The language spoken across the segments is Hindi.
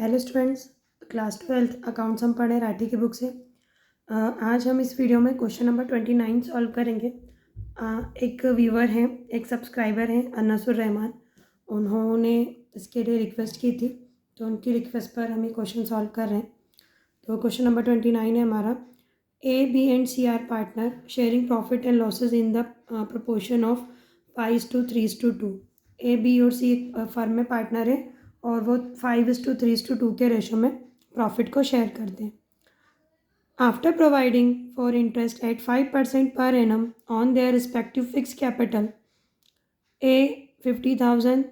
Hello students, class 12th accounts हम पढ़े राठी की बुक से। आज हम इस वीडियो में क्वेश्चन नंबर 29 सॉल्व करेंगे। एक व्यूअर हैं, एक सब्सक्राइबर हैं अनसुर रहमान, उन्होंने इसके लिए रिक्वेस्ट की थी, तो उनकी रिक्वेस्ट पर हम ये क्वेश्चन सॉल्व कर रहे हैं। तो क्वेश्चन नंबर 29 है हमारा, A B and C are partners sharing profit and losses in the proportion of 5:3:2। A B और सी एक फर्म में पार्टनर है और वो 5:3:2 के रेशो में प्रॉफिट को शेयर करते हैं। After providing for interest at 5% per annum on their respective fix capital, A 50,000,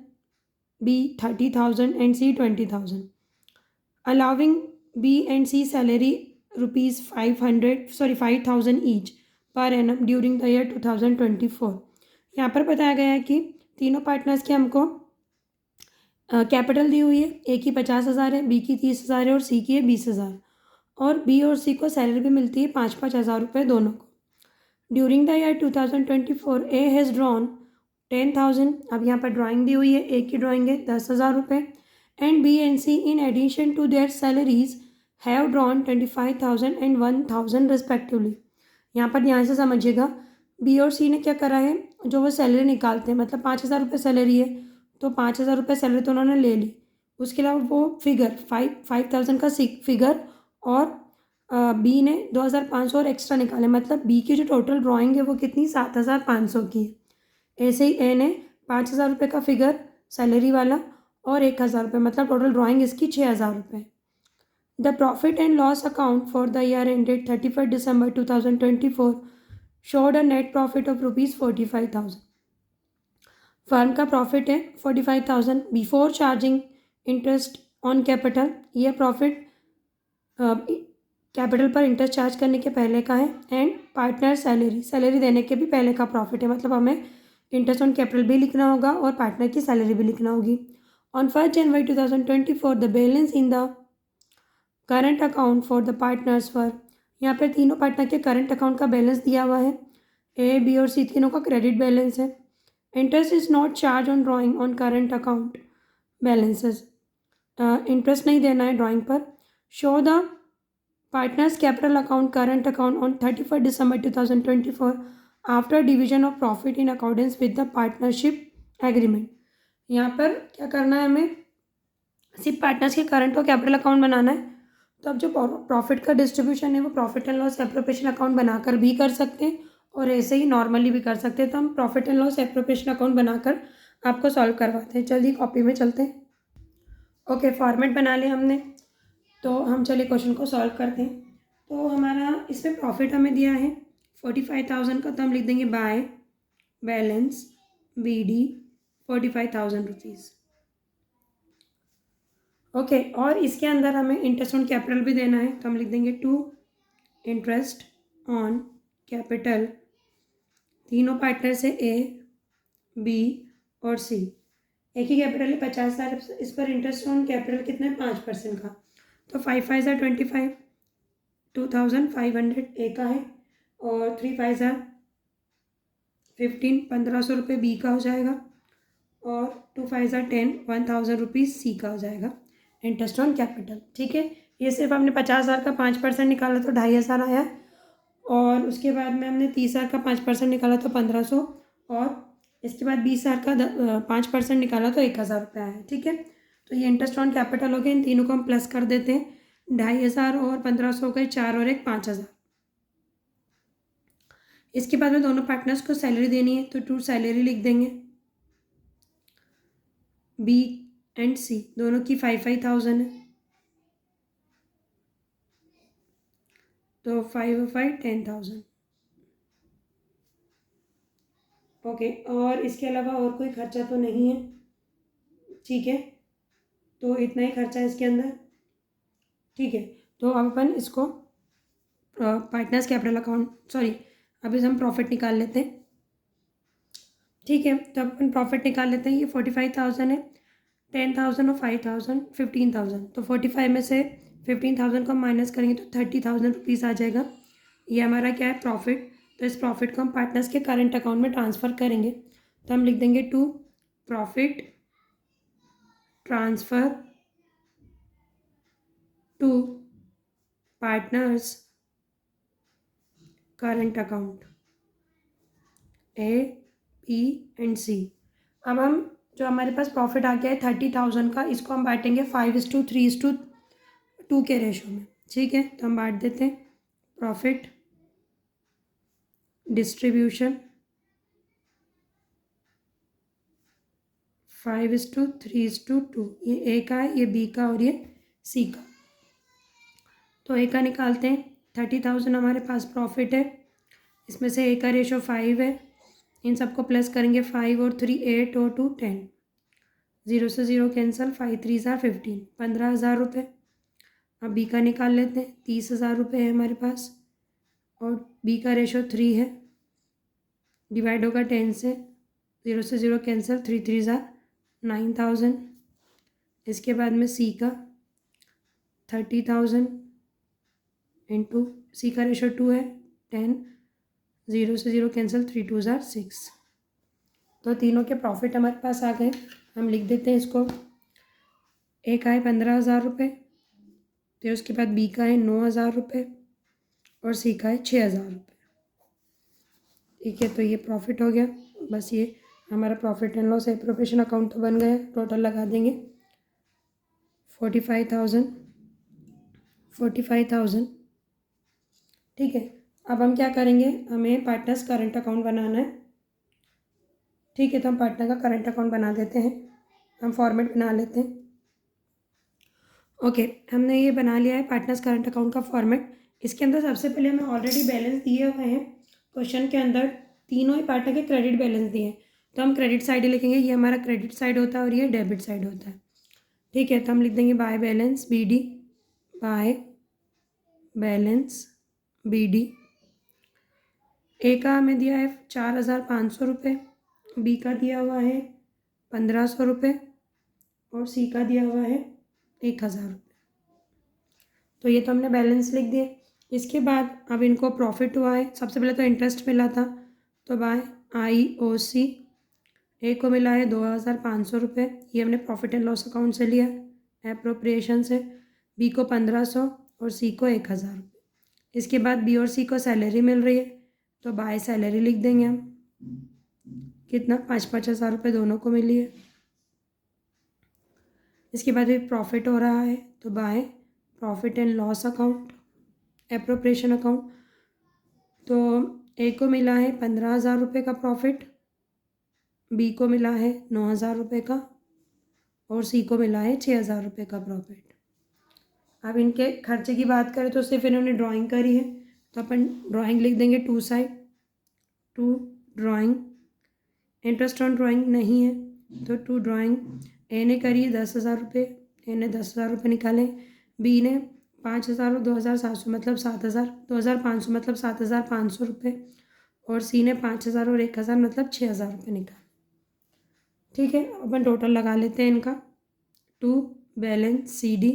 B 30,000 and C 20,000, allowing B and C salary rupees 5,000 each per annum during the year 2024। यहाँ पर बताया गया है कि तीनों पार्टनर्स के हमको कैपिटल दी हुई है, ए की 50,000 है, बी की 30,000 है और सी की है 20,000, और बी और सी को सैलरी भी मिलती है 5-5 हज़ार रुपये दोनों को। During the year 2024 A has drawn 10,000, अब यहाँ पर ड्राइंग दी हुई है, ए की ड्राइंग है 10,000 रुपये, and B and C in addition to their salaries have drawn 25,000 and 1,000 respectively. यहाँ से समझिएगा, बी और सी ने क्या करा है, जो वो सैलरी निकालते हैं, मतलब 5,000 रुपये सैलरी है तो 5,000 रुपये सैलरी तो उन्होंने ले ली, उसके अलावा वो फिगर 5,000 का फिगर, और बी ने 2,500 और एक्स्ट्रा निकाले, मतलब बी की जो टोटल ड्राइंग है वो कितनी 7,500 की है। ऐसे ही ए ने 5,000 रुपये का फिगर सैलरी वाला और 1,000 रुपये, मतलब टोटल ड्राइंग इसकी 6,000 रुपये। The profit and loss account for the year ended 31 December 2024 showed a net profit of rupees 45,000। Firm का प्रॉफिट है 45,000 before charging interest on capital, यह प्रॉफिट कैपिटल पर इंटरेस्ट चार्ज करने के पहले का है, एंड पार्टनर सैलरी देने के भी पहले का प्रॉफिट है, मतलब हमें इंटरेस्ट ऑन कैपिटल भी लिखना होगा और पार्टनर की सैलरी भी लिखना होगी। On 1 January 2024 the balance in the current account for the partners for, यहाँ पर तीनों पार्टनर के करंट अकाउंट का बैलेंस दिया हुआ है, ए बी और सी तीनों का क्रेडिट बैलेंस है। Interest is not charge on drawing on current account balances, interest नहीं देना है ड्राइंग पर। Show the partners capital account current account on 31 December 2024 after division of profit in accordance with the partnership agreement. यहाँ पर क्या करना है, हमें सिर्फ पार्टनर्स के करंट और कैपिटल अकाउंट बनाना है। तो अब जो प्रॉफिट का डिस्ट्रीब्यूशन है वो profit and loss appropriation account बनाकर भी कर सकते हैं और ऐसे ही नॉर्मली भी कर सकते हैं। तो हम profit and loss appropriation account बनाकर आपको सॉल्व करवाते हैं। चलिए कॉपी में चलते हैं। ओके, फॉर्मेट बना लिया हमने, तो हम चलिए क्वेश्चन को सॉल्व करते हैं। तो हमारा इसमें प्रॉफिट हमें दिया है 45,000 का, तो हम लिख देंगे by balance B D 45,000 rupees. Okay, और इसके अंदर हमें इंटरेस्ट ऑन कैपिटल भी देना है, तो हम लिख देंगे टू इंटरेस्ट ऑन कैपिटल। तीनों पार्टनर से ए बी और सी, एक ही कैपिटल है 50,000, इस पर इंटरेस्ट ऑन कैपिटल कितना है 5% का, तो 5 × 25 2,500 ए का है, और 3 × 5 15 1,500 रुपये बी का हो जाएगा, और 2 × 5 10 1,000 रुपीज़ सी का हो जाएगा इंटरेस्ट ऑन कैपिटल। ठीक है, ये सिर्फ हमने 50,000 का 5% निकाला तो 2,500 आया, और उसके बाद में हमने 30,000 का 5% निकाला तो 1,500, और इसके बाद 20,000 का 5% निकाला तो 1,000 रुपये आया। ठीक है, तो ये इंटरेस्ट ऑन कैपिटल हो गया। इन तीनों को हम प्लस कर देते हैं, 2,500 और 1,500 हो गए, 4 और 1 5,000। इसके बाद में दोनों पार्टनर्स को सैलरी देनी है, तो टू सैलरी लिख देंगे। बी एंड सी दोनों की 5,000 है, तो 5 और 5 10,000। ओके, और इसके अलावा और कोई खर्चा तो नहीं है। ठीक है, तो इतना ही खर्चा है इसके अंदर। ठीक है, तो अब अपन इसको पार्टनर्स कैपिटल अकाउंट अभी हम प्रॉफिट निकाल लेते हैं। ठीक है, तो अपन प्रॉफिट निकाल लेते हैं। ये 45,000 है, 10,000 और 5,000 15,000, तो 45 में से 15,000 को हम माइनस करेंगे तो 30,000 रुपीज़ आ जाएगा। ये हमारा क्या है प्रॉफिट, तो इस प्रॉफिट को हम पार्टनर्स के करंट अकाउंट में ट्रांसफ़र करेंगे, तो हम लिख देंगे to profit transfer to partners current account A, B and C. अब हम जो हमारे पास प्रॉफिट आ गया है 30,000 का, इसको हम बांटेंगे 5:3:2 के रेशो में। ठीक है, तो हम बांट देते हैं प्रॉफिट डिस्ट्रीब्यूशन 5:3:2। ये ए का है, ये बी का और ये सी का। तो ए का निकालते हैं। 30,000 हमारे पास प्रॉफिट है, इसमें से ए का रेशो 5 है। इन सबको प्लस करेंगे, 5 और 3 8 और 2 10, 0 से 0 कैंसिल, 5 3 15, 15,000 रुपये। अब बी का निकाल लेते हैं। 30,000 रुपये है हमारे पास और बी का रेशो 3 है, डिवाइड होगा 10 से, 0 से 0 कैंसिल, 3 3 9,000। इसके बाद में सी का 30,000 इंटू, सी का रेशो 2 है, 10, 0 से 0 कैंसिल, 3 2 6। तो तीनों के प्रॉफिट हमारे पास आ गए। हम लिख देते हैं इसको। ए का है 15,000 रुपये, फिर उसके बाद बी का है 9,000 रुपये और सी का है 6,000 रुपये। ठीक है, तो ये प्रॉफिट हो गया। बस ये हमारा profit and loss appropriation account तो बन गया। टोटल लगा देंगे 45,000। ठीक है, अब हम क्या करेंगे, हमें पार्टनर्स करंट अकाउंट बनाना है। ठीक है, तो हम पार्टनर का करंट अकाउंट बना देते हैं। हम फॉर्मेट बना लेते हैं। ओके, हमने ये बना लिया है पार्टनर्स करंट अकाउंट का फॉर्मेट। इसके अंदर सबसे पहले हमें ऑलरेडी बैलेंस दिए हुए हैं। क्वेश्चन के अंदर तीनों ही पार्टनर के क्रेडिट बैलेंस दिए हैं, तो हम क्रेडिट साइड ही लिखेंगे। ये हमारा क्रेडिट साइड होता है और ये डेबिट साइड होता है। ठीक है, तो हम लिख देंगे by balance B D, by balance B D. A का हमें दिया है 4,500 रुपये, बी का दिया हुआ है 1,500 रुपये और सी का दिया हुआ है 1,000 रुपये। तो ये तो हमने बैलेंस लिख दिए। इसके बाद अब इनको प्रॉफिट हुआ है। सबसे पहले तो इंटरेस्ट मिला था, तो बाय IOC ए को मिला है 2,500 रुपये, ये हमने प्रॉफिट एंड लॉस अकाउंट से लिया, एप्रोप्रिएशन से। बी को 1,500 और सी को 1,000 रुपये। इसके बाद बी और सी को सैलरी मिल रही है, तो बाय सैलरी लिख देंगे हम। कितना, 5,000 रुपये दोनों को मिली है। इसके बाद भी प्रॉफिट हो रहा है, तो by profit and loss account, appropriation account. तो ए को मिला है 15,000 रुपये का प्रॉफिट, बी को मिला है 9,000 रुपये का और सी को मिला है 6,000 रुपये का प्रॉफिट। अब इनके खर्चे की बात करें तो सिर्फ इन्होंने ड्राइंग करी है, तो अपन ड्राइंग लिख देंगे to side, to drawing. Interest on drawing नहीं है, तो टू ड्राइंग। ए ने करी 10,000 रुपये, ए ने 10,000 रुपये निकाले। बी ने 5,000 और 2,700 मतलब 7,000, 2,500 मतलब 7,500 रुपये और सी ने 5,000 और 1,000 मतलब 6,000 रुपये निकाले। ठीक है, अपन टोटल लगा लेते हैं इनका। टू बैलेंस सी डी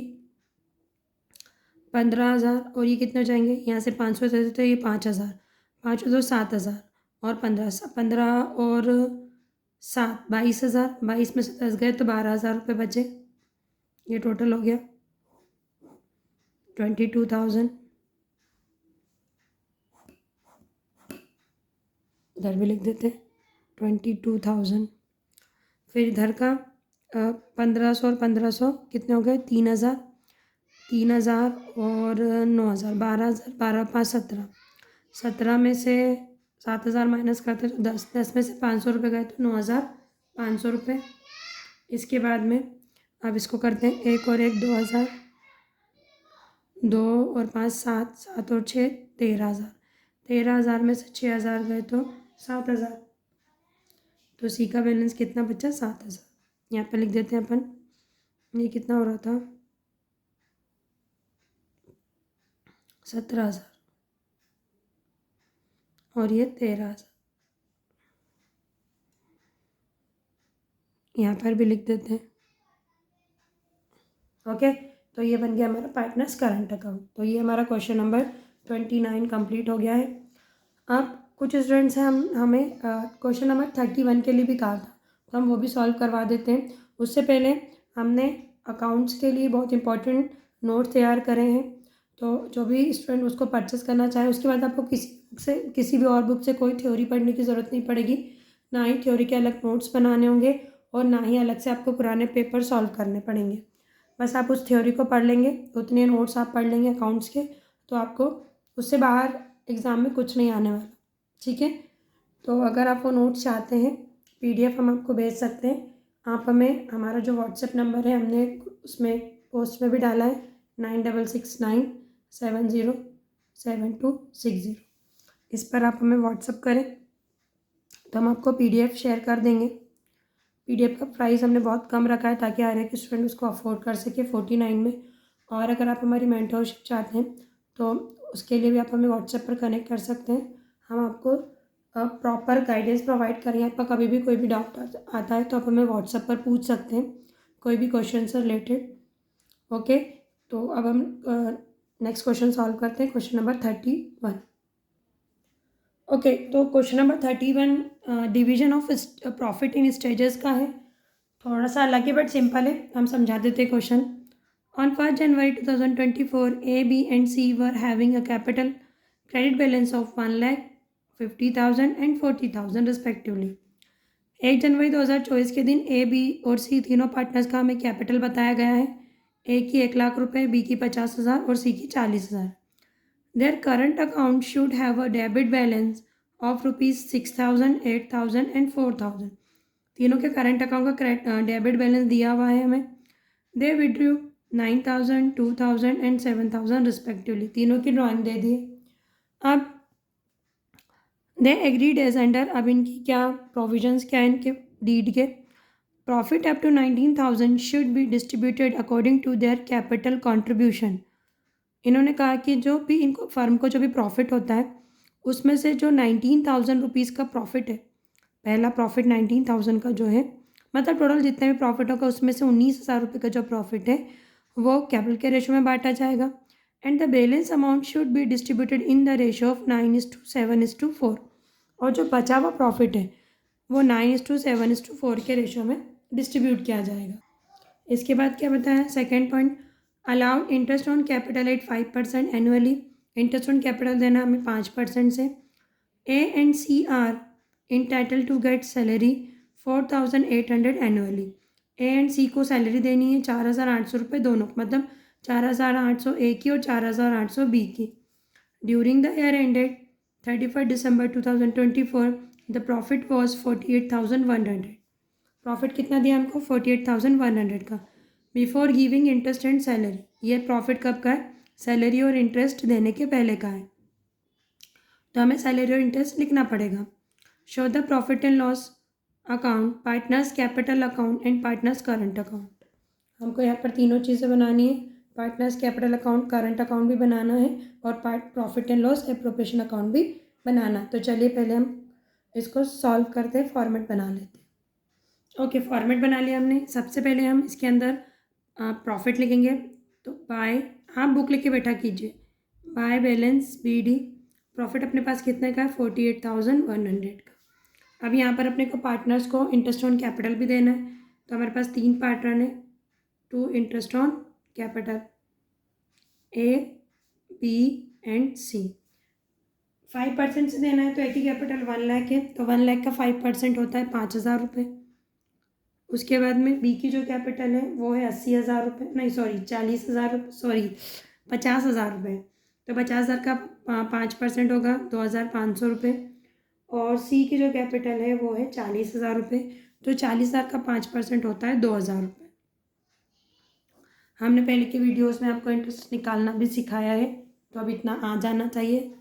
15,000 और ये कितने हो जाएंगे, यहाँ से 500 देते तो ये 5,000, 5 दो 7,000 और 15 और 7 22,000, 22 में से 10 गए तो 12,000 रुपये बचे। ये टोटल हो गया 22,000। इधर भी लिख देते 22,000। फिर इधर का 1,500 और 1,500 कितने हो गए, 3,000, 3,000 और 9,000, 12,000, 12 5 17, 17 में से 7,000 माइनस करते तो 10, 10 में से 500 रुपये गए तो 9,500 रुपये। इसके बाद में अब इसको करते हैं 1 और 1 2,000, 2 और 5 7, 7 और 6 13,000, 13,000 में से 6,000 गए तो 7,000। तो सी का बैलेंस कितना बचा, 7,000। यहाँ पे लिख देते हैं अपन। ये कितना हो रहा था, 17,000 और ये 13,000। यहाँ पर भी लिख देते हैं। ओके, तो ये बन गया हमारा पार्टनर्स करंट अकाउंट। तो ये हमारा क्वेश्चन नंबर 29 कंप्लीट हो गया है। अब कुछ स्टूडेंट्स हैं, हमें क्वेश्चन नंबर 31 के लिए भी कहा था, तो हम वो भी सॉल्व करवा देते हैं। उससे पहले हमने अकाउंट्स के लिए बहुत इंपॉर्टेंट नोट्स तैयार करे हैं। तो जो भी स्टूडेंट उसको परचेस करना चाहे, उसके बाद आपको किसी भी और बुक से कोई थ्योरी पढ़ने की ज़रूरत नहीं पड़ेगी, ना ही थ्योरी के अलग नोट्स बनाने होंगे और ना ही अलग से आपको पुराने पेपर सॉल्व करने पड़ेंगे। बस आप उस थ्योरी को पढ़ लेंगे, उतने नोट्स आप पढ़ लेंगे अकाउंट्स के, तो आपको उससे बाहर एग्ज़ाम में कुछ नहीं आने वाला। ठीक है, तो अगर आप वो नोट्स चाहते हैं, PDF हम आपको भेज सकते हैं। आप हमें, हमारा जो व्हाट्सएप नंबर है हमने उसमें पोस्ट में भी डाला है, 9669707260। इस पर आप हमें व्हाट्सएप करें तो हम आपको PDF शेयर कर देंगे। PDF का प्राइस हमने बहुत कम रखा है ताकि हर एक स्टूडेंट उसको अफोर्ड कर सके 49 में। और अगर आप हमारी मेंटरशिप चाहते हैं तो उसके लिए भी आप हमें व्हाट्सएप पर कनेक्ट कर सकते हैं। हम आपको प्रॉपर गाइडेंस प्रोवाइड करें। आपका कभी भी कोई भी डाउट आता है तो आप हमें व्हाट्सएप पर पूछ सकते हैं, कोई भी क्वेश्चन से रिलेटेड। ओके, तो अब हम नेक्स्ट क्वेश्चन सॉल्व करते हैं, क्वेश्चन नंबर 31। ओके, तो question number 31 division of profit in stages का है। थोड़ा सा अलग है बट सिंपल है, हम समझा देते हैं question. On 1 January 2024 A, B and C were having a capital credit balance of 1,50,000 and 40,000 respectively. 1 जनवरी 2024 के दिन A, B और C तीनों पार्टनर्स का हमें कैपिटल बताया गया है। A की 1,00,000 रुपये, B की 50,000 और C की 40,000। Their current account should have a debit balance of ₹6,000, 8,000 and 4,000। तीनों के करंट अकाउंट का डेबिट बैलेंस दिया हुआ है हमें। दे विड्रू 9,000, 2,000 एंड 7,000 रिस्पेक्टिवली। तीनों की ड्राइंग दे दी। अब दे एग्रीड एज अंडर, अब इनकी क्या प्रोविजंस क्या है इनके डीड के। Profit up to 19,000 should be distributed according to their capital contribution. इन्होंने कहा कि जो भी इनको फर्म को जो भी प्रॉफिट होता है उसमें से जो 19,000 रुपीज़ का प्रॉफिट है, पहला प्रॉफिट 19,000 का जो है, मतलब टोटल जितने भी प्रॉफिट होगा उसमें से 19,000 रुपये का जो प्रॉफिट है वो कैपिटल के रेशो में बांटा जाएगा। And the balance amount should be distributed in the ratio of 9:7:4। और जो बचा हुआ प्रॉफिट है वो 9:7:4 के रेशो में डिस्ट्रीब्यूट किया जाएगा। इसके बाद क्या बताया, second point, allowed interest on capital at 5% annually. Interest on capital देना हमें 5% से। A and C are entitled to get salary 4,800 annually. A and C को सैलरी देनी है 4,800 रुपये दोनों, मतलब 4,800 A की और 4,800 B की। During the year ended 31 December 2024 the profit was 48,100। Profit कितना दिया हमको, 48,100 का। Before giving interest and salary, ये प्रॉफिट कब का है, सैलरी और इंटरेस्ट देने के पहले का है, तो हमें सैलरी और इंटरेस्ट लिखना पड़ेगा। Show the profit and loss account, partners capital account and partners current account. हमको यहाँ पर तीनों चीज़ें बनानी है, partners capital account, current account भी बनाना है और profit and loss appropriation account भी बनाना। तो चलिए पहले हम इसको सॉल्व करते हैं, फॉर्मेट बना लेते हैं। ओके, फॉर्मेट बना लिया हमने। सबसे पहले हम इसके अंदर प्रॉफिट लिखेंगे, तो बाय, आप बुक लिख के बैठा कीजिए, बाय बैलेंस BD। प्रॉफिट अपने पास कितने का है, 48,100 का। अब यहाँ पर अपने को पार्टनर्स को इंटरेस्ट ऑन कैपिटल भी देना है, तो हमारे पास 3 पार्टनर हैं, 2 interest on capital, A, B and C। 5% से देना है तो A की कैपिटल 1 लाख है, तो 1 लाख का 5% होता है 5,000 रुपये। उसके बाद में B की जो कैपिटल है वो है 80,000 रुपये, नहीं सॉरी 40,000, सॉरी 50,000 रुपये। तो 50,000 का 5% होगा 2,500 रुपये। और C की जो कैपिटल है वो है 40,000 रुपये, तो 40,000 का 5% होता है 2,000 रुपये। हमने पहले के वीडियोस में आपको इंटरेस्ट निकालना भी सिखाया है, तो अब इतना आ जाना चाहिए।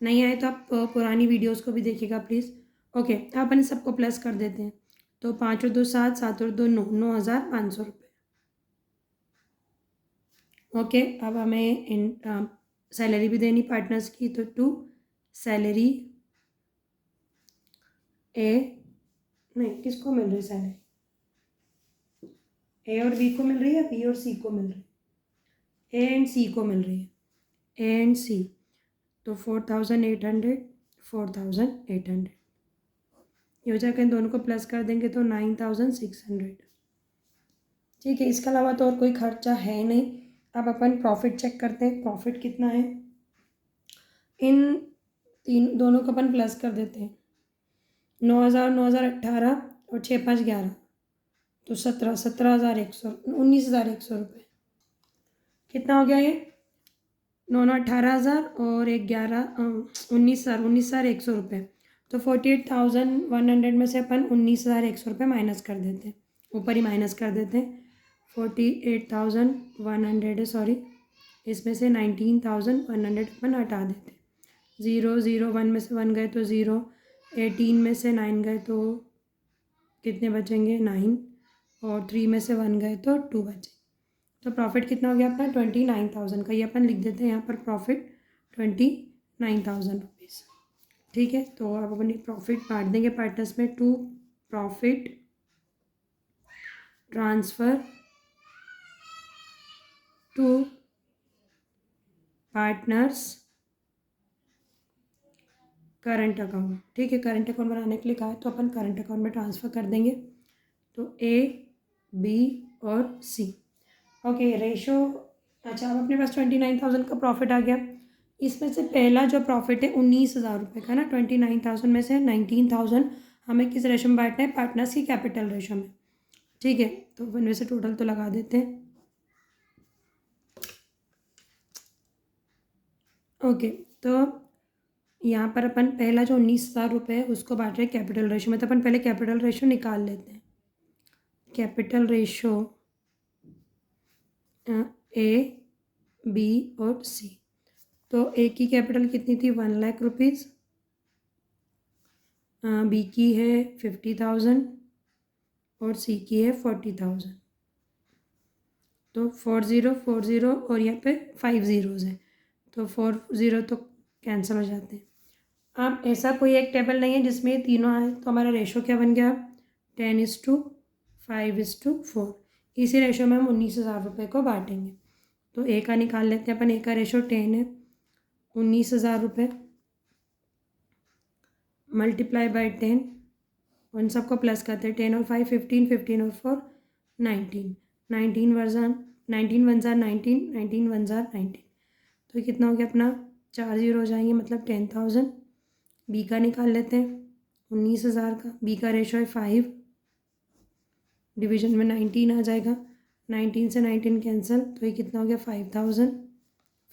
नहीं आए तो आप पुरानी वीडियोस को भी देखिएगा प्लीज़। ओके, अब अपन सबको प्लस कर देते हैं, तो 5 और 2 7, 7 और 2 9, 9,500 रुपये। ओके, अब हमें इन सैलरी भी देनी पार्टनर्स की, तो 2 सैलरी A, नहीं किसको मिल रही है सैलरी, A और B को मिल रही है या B और C को मिल रही है, A एंड C को मिल रही है, A एंड C। तो 4,800, 4,800 ये हो जाकर इन दोनों को प्लस कर देंगे तो 9,600। ठीक है, इसके अलावा तो और कोई खर्चा है नहीं। अब अपन प्रॉफिट चेक करते हैं, प्रॉफिट कितना है। इन तीन दोनों को अपन प्लस कर देते हैं, 9,000 9,018 और 6,511, तो 17,100 19,100 रुपये। कितना हो गया ये? 9,18,000 और 19,100 रुपये, तो 48,100 में से अपन 19,100 रुपये माइनस कर देते हैं, ऊपर ही माइनस कर देते हैं। 48,100 है, सॉरी, इसमें से 19,100 अपन हटा देते हैं। 0 0 1 में से 1 गए तो 0, 18 में से 9 गए तो कितने बचेंगे? 9, और 3 में से 1 गए तो 2 बचे। तो प्रॉफिट कितना हो गया अपना? 29,000 का। ये अपन लिख देते हैं यहाँ पर प्रॉफिट 29,000 रुपीज़। ठीक है, तो अब अपनी प्रॉफिट बांट देंगे पार्टनर्स में। To profit transfer to partners current account. ठीक है, करंट अकाउंट बनाने के लिए कहा है तो अपन करंट अकाउंट में ट्रांसफ़र कर देंगे। तो A, B और C। Okay, ratio. अच्छा, अब अपने पास 29,000 का प्रॉफिट आ गया। इसमें से पहला जो प्रॉफिट है 19,000 रुपये का ना, 29,000 में से 19,000 हमें किस रेशो में बांटना है? पार्टनर्स की कैपिटल रेशो में। ठीक है, तो अपन वैसे टोटल तो लगा देते हैं। ओके, तो यहाँ पर अपन पहला जो 19,000 रुपये है उसको बांट रहे हैं कैपिटल रेशो में, तो अपन पहले कैपिटल रेशो निकाल लेते हैं। कैपिटल रेशो A, B और C। तो A की कैपिटल कितनी थी? 1,00,000 रुपीज़। B की है 50,000 और C की है 40,000। तो 40 40 और यहाँ पे 5 zeros है, तो 40 तो कैंसिल हो जाते हैं। अब ऐसा कोई एक टेबल नहीं है जिसमें ये तीनों आए, तो हमारा रेशो क्या बन गया? 10:5:4। इसी रेशो में हम 19,000 रुपये को बांटेंगे। तो ए का निकाल लेते हैं अपन। ए का रेशो 10 है, 19,000 रुपये मल्टीप्लाई बाय 10, उन सबको प्लस करते हैं। 10 और 5 15, 15 और 4 19, 19 1 19 19, 19 1 19। तो कितना हो गया अपना? 4 0 हो जाएंगे, मतलब 10,000। बी का निकाल लेते हैं, 19,000 का। बी का रेशो है 5, डिवीजन में 19 आ जाएगा, 19 से 19 कैंसिल, तो ये कितना हो गया? 5,000।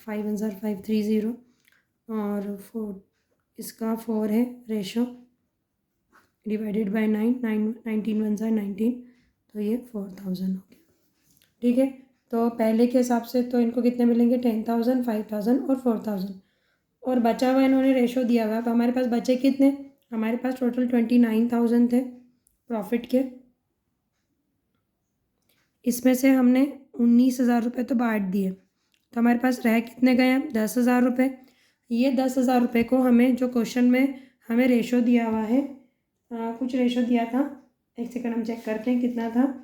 5 1 5 3 0 और 4, इसका 4 है रेशो, डिवाइडेड बाय 9, 19 1 19, तो ये 4,000 हो गया। ठीक है, तो पहले के हिसाब से तो इनको कितने मिलेंगे? 10,000, 5,000 और 4,000, और बचा हुआ इन्होंने रेशो दिया हुआ है। तो हमारे पास बचे कितने? हमारे पास टोटल 29,000 थे प्रॉफिट के। इसमें से हमने 19,000 रुपये तो बांट दिए, तो हमारे पास रह कितने गए हैं? 10,000 रुपये। ये 10,000 रुपये को हमें जो क्वेश्चन में हमें रेशो दिया हुआ है, कुछ रेशो दिया था, एक सेकंड हम चेक करते हैं कितना था।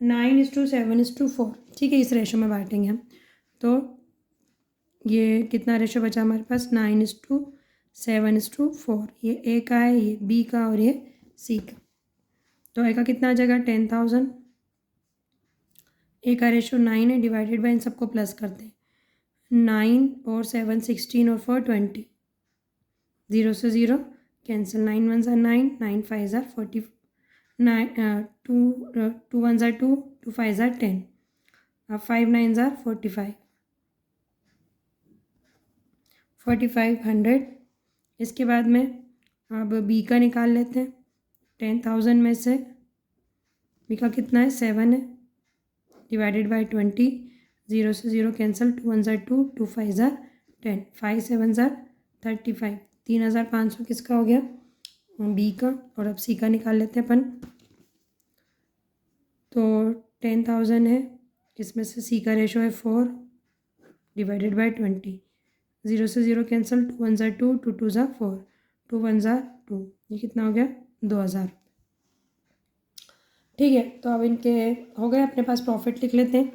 9:7:4। ठीक है, इस रेशो में बांटेंगे हम। तो ये कितना रेशो बचा हमारे पास? 9:7:4। ये ए का है, ये बी का और ये सी का। तो ए का कितना आ जाएगा? 10,000। ए का रेशो 9 है, डिवाइडेड बाय इन सबको प्लस करते हैं। 9 और 7 16 और 4 20, 0 से 0 कैंसिल। 9 1 9, 9 5 40, 9 2 2 1 2, 2 5 10, अब 5 9 45, 4,500। इसके बाद में अब बी का निकाल लेते हैं। 10,000 में से बी का कितना है? 7 है, डिवाइडेड बाय 20, 0 से 0 कैंसिल। 2 1 2, 2 5 10, 5 7 35, 3,500 किसका हो गया? बी का। और अब सी का निकाल लेते हैं अपन। तो 10,000 है, इसमें से सी का रेशो है 4, डिवाइडेड बाय 20, 0 से 0 कैंसिल। 2 1 2, 2 2 4, 2 1 2, ये कितना हो गया? 2,000। ठीक है, तो अब इनके हो गए, अपने पास प्रॉफिट लिख लेते हैं।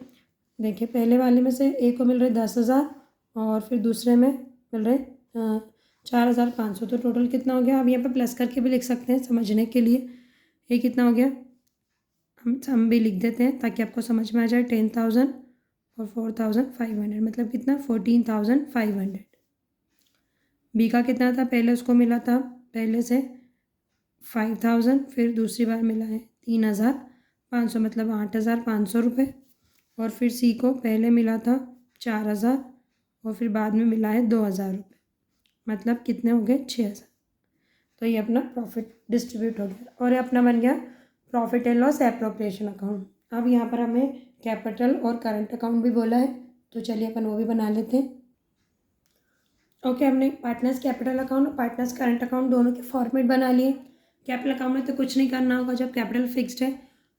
देखिए, पहले वाले में से ए को मिल रहे 10,000 और फिर दूसरे में मिल रहे 4,500, तो टोटल कितना हो गया? अब यहाँ पे प्लस करके भी लिख सकते हैं समझने के लिए। ये कितना हो गया? हम भी लिख देते हैं ताकि आपको समझ में आ जाए। 10,000 और 4,500 मतलब कितना 14,500। बी का कितना था, पहले उसको मिला था पहले से 5,000, फिर दूसरी बार मिला है 3,500 मतलब 8,500 रुपये। और फिर सी को पहले मिला था 4,000 और फिर बाद में मिला है 2,000 रुपये, मतलब कितने हो गए 6,000। तो ये अपना प्रॉफिट डिस्ट्रीब्यूट हो गया और ये अपना बन गया profit and loss appropriation account. अब यहाँ पर हमें कैपिटल और करंट अकाउंट भी बोला है, तो चलिए अपन वो भी बना लेते हैं। ओके, हमने पार्टनर्स कैपिटल अकाउंट और पार्टनर्स करंट अकाउंट दोनों के फॉर्मेट बना लिए। कैपिटल अकाउंट में तो कुछ नहीं करना होगा, जब कैपिटल फिक्स्ड है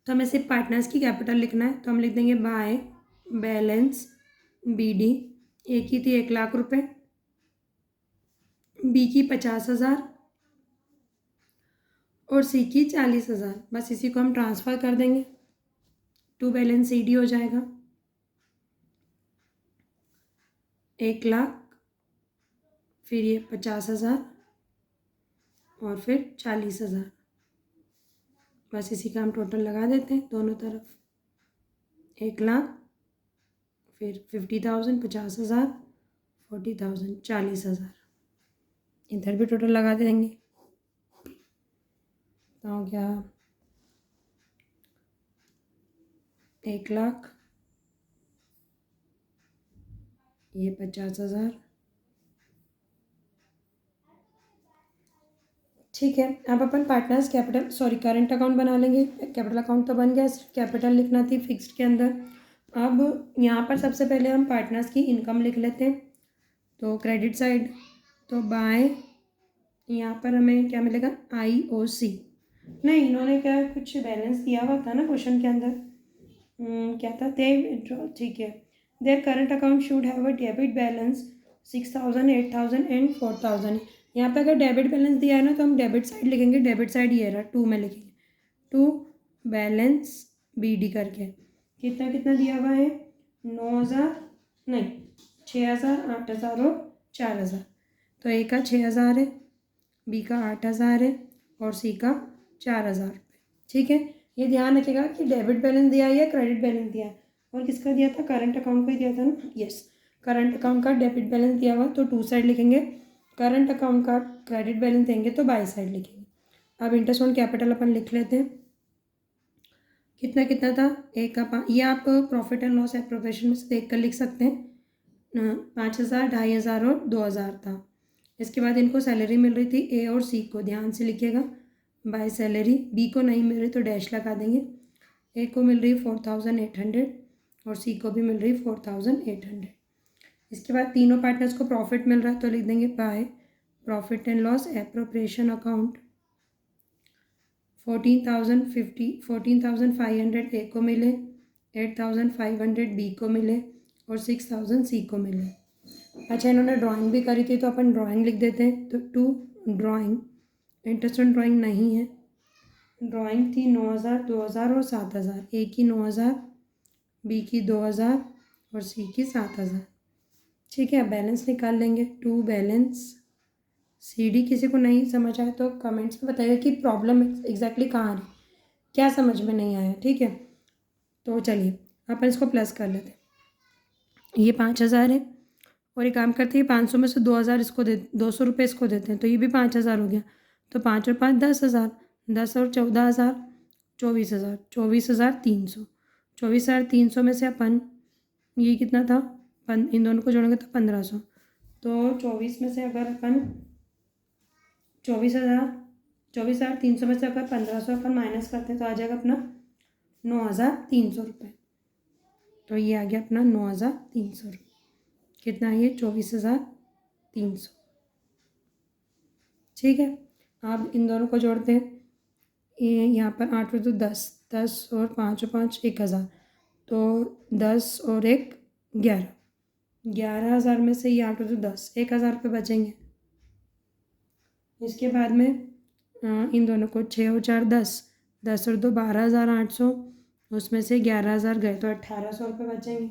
तो हमें सिर्फ पार्टनर्स की कैपिटल लिखना है। तो हम लिख देंगे बाय बैलेंस BD, ए की थी 1,00,000 रुपये, बी की 50,000 और सी की 40,000। बस इसी को हम ट्रांसफ़र कर देंगे, टू बैलेंस CD हो जाएगा 1,00,000, फिर ये 50,000 और फिर 40,000। बस इसी का हम टोटल लगा देते हैं दोनों तरफ, 1,00,000 फिर 50,000 50,000 40,000 40,000, इधर भी टोटल लगा देंगे। तो क्या 1,00,000, ये 50,000, ठीक है। अब अपन पार्टनर्स कैपिटल करंट अकाउंट बना लेंगे। कैपिटल अकाउंट तो बन गया, कैपिटल लिखना थी फिक्स्ड के अंदर। अब यहाँ पर सबसे पहले हम पार्टनर्स की इनकम लिख लेते हैं। तो क्रेडिट साइड, तो बाय यहाँ पर हमें क्या मिलेगा IOC, नहीं इन्होंने क्या कुछ बैलेंस दिया हुआ था ना क्वेश्चन के अंदर, क्या था दे विड्रॉ, ठीक है। Their current account should have a debit balance 6,000 8,000 and 4,000। यहाँ पे अगर डेबिट बैलेंस दिया है ना तो हम डेबिट साइड लिखेंगे, डेबिट साइड ये रहा 2 में लिखेंगे, टू बैलेंस BD करके। कितना कितना दिया हुआ है 9,000 नहीं 6,000 8,000 और 4,000। तो ए का 6,000 है, बी का 8,000 है और सी का 4,000 रुपये, ठीक है। ये ध्यान रखिएगा कि डेबिट बैलेंस दिया है या क्रेडिट बैलेंस दिया है, और किसका दिया था करंट अकाउंट का ही दिया था ना, यस। करंट अकाउंट का डेबिट बैलेंस दिया हुआ तो 2 साइड लिखेंगे, करंट अकाउंट का क्रेडिट बैलेंस देंगे तो बाई साइड लिखेंगे। अब इंटरेस्ट ऑन कैपिटल अपन लिख लेते हैं, कितना कितना था एक का ये आप प्रॉफिट एंड लॉस एप्रोप्रिएशन में से देख कर लिख सकते हैं, 5,000 2,500 और 2,000 था। इसके बाद इनको सैलरी मिल रही थी ए और सी को, ध्यान से लिखिएगा बाय सैलरी। बी को नहीं मिल रही तो डैश लगा देंगे। ए को मिल रही 4,800 और सी को भी मिल रही 4,800। इसके बाद तीनों पार्टनर्स को प्रॉफिट मिल रहा है तो लिख देंगे by profit and loss appropriation account. 14,500 ए को मिले, 8,500 बी को मिले और 6,000 सी को मिले। अच्छा, इन्होंने ड्राइंग भी करी थी तो अपन ड्राइंग लिख देते हैं। तो to drawing, interest on drawing नहीं है, ड्राइंग थी 9,000 2,000 और 7,000। ए की 9,000, बी की 2,000 और सी की 7,000, ठीक है। अब बैलेंस निकाल लेंगे, टू बैलेंस CD। किसी को नहीं समझ आया तो कमेंट्स में बताइए कि प्रॉब्लम एग्जैक्टली कहाँ आ रही, क्या समझ में नहीं आया, ठीक है। तो चलिए अपन इसको प्लस कर लेते हैं। ये 5,000 है और एक काम करते हैं 500 में से 2,000 इसको 200 रुपये इसको देते हैं, तो ये भी 5,000 हो गया। तो 5 और 5 10,000, 10 और 14,000 24,000, 24,300। 24,300 में से अपन ये कितना था इन दोनों को जोड़ेंगे तो 1,500। तो 24 में से अगर अपन 24,300 में से अगर 1,500 अपन माइनस करते हैं तो आ जाएगा अपना 9,300 रुपये। तो ये आ गया अपना 9,300 रुपये। कितना है ये 24,300, ठीक है। अब इन दोनों को जोड़ते हैं, ये यहाँ पर 8 तो 10 10 और 5 और 5 1,000, तो 10 और 1 11, 11,000 में से ये 8 तो 10 1,000 रुपये बचेंगे। इसके बाद में इन दोनों को 6 और 4 10, 10 और 2 12,800, उसमें से 11,000 गए तो 1,800 रुपये बचेंगे,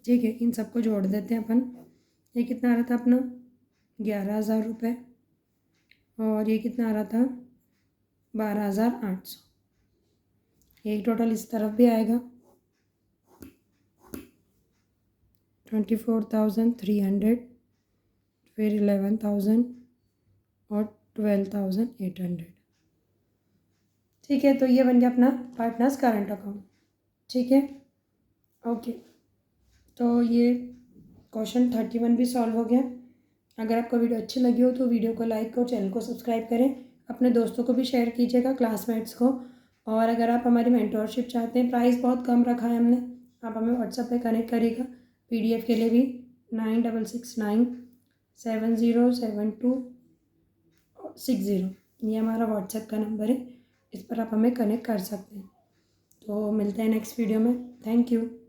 ठीक है। इन सबको जोड़ देते हैं अपन। ये कितना आ रहा था अपना 11,000 रुपये और ये कितना आ रहा था 12,800। एक टोटल इस तरफ भी आएगा, 24,300, फिर 11,000 और 12,800। ठीक है, तो ये बन गया अपना पार्टनर्स करंट अकाउंट। ठीक है, ओके। तो ये क्वेश्चन 31 भी सॉल्व हो गया। अगर आपको वीडियो अच्छी लगी हो तो वीडियो को लाइक और चैनल को सब्सक्राइब करें। अपने दोस्तों को भी शेयर कीजिएगा, क्लासमेट्स को। और अगर आप हमारी मेंटोरशिप चाहते हैं, प्राइस बहुत कम रखा है हमने, आप हमें व्हाट्सएप पे कनेक्ट करिएगा। PDF के लिए भी 9669707260, ये हमारा व्हाट्सएप का नंबर है, इस पर आप हमें कनेक्ट कर सकते हैं। तो मिलते हैं नेक्स्ट वीडियो में। Thank you.